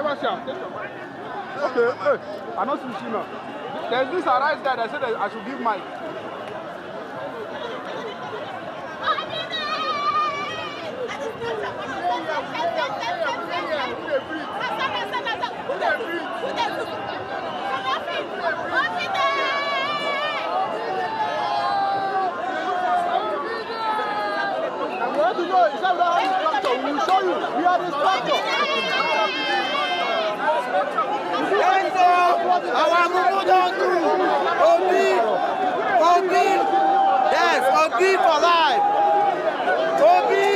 never see him. Okay, hey, I know sushi now. There's this rice guy that said that I should give mic. We want to know instead of how you structure, we will show you. We are the structure. Our Mumu don't do. Obi, yes, Obi for life. Obi.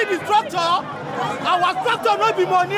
see the structure? Our structure not be money.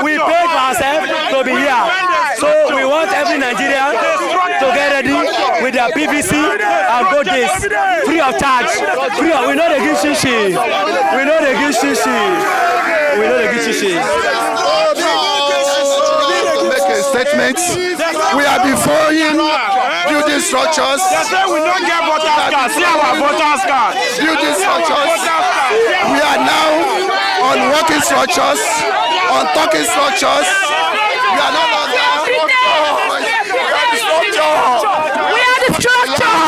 We paid for ourselves to be here, so we want every Nigerian to get ready with their PVC and bogies, free of charge. We know they give shishi. We know they give shishi. We know they give shishi. Make a statement. We are before you. Building structures. We don't get voters card. See our voters card. Building structures. We are now on working structures, on talking structures. We are no longer. We are the structure. We are the structure.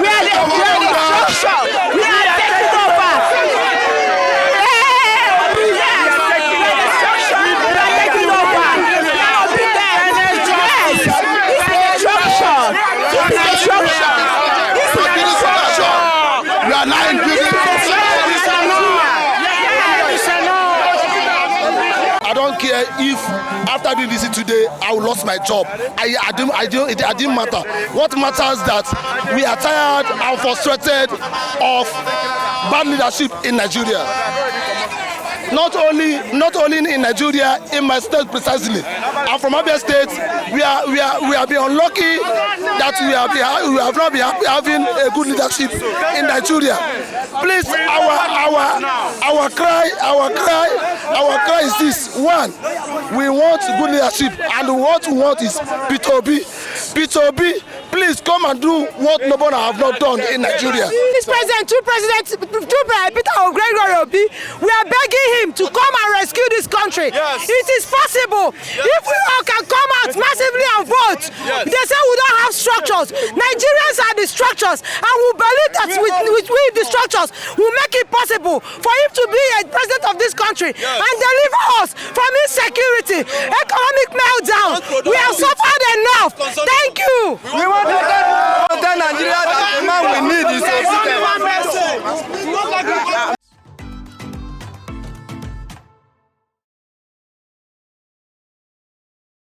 We are the structure. We are taking over. We are now in building. I don't care if after doing this today I will lose my job. It didn't matter. What matters that we are tired and frustrated of bad leadership in Nigeria. Not only in Nigeria, in my state precisely. I'm from Abia State. We have been unlucky that we have not been having a good leadership in Nigeria. Please, our cry is this: one, we want good leadership, and what we want is P2B. please come and do what nobody have not done in Nigeria. This president, Peter Obi, we are begging him to come and rescue this country. Yes. It is possible. If we all can come out massively and vote, they say we don't have structures. Nigerians are the structures, and we believe that with the structures will make it possible for him to be a president of this country and deliver us from insecurity, economic meltdown. We have suffered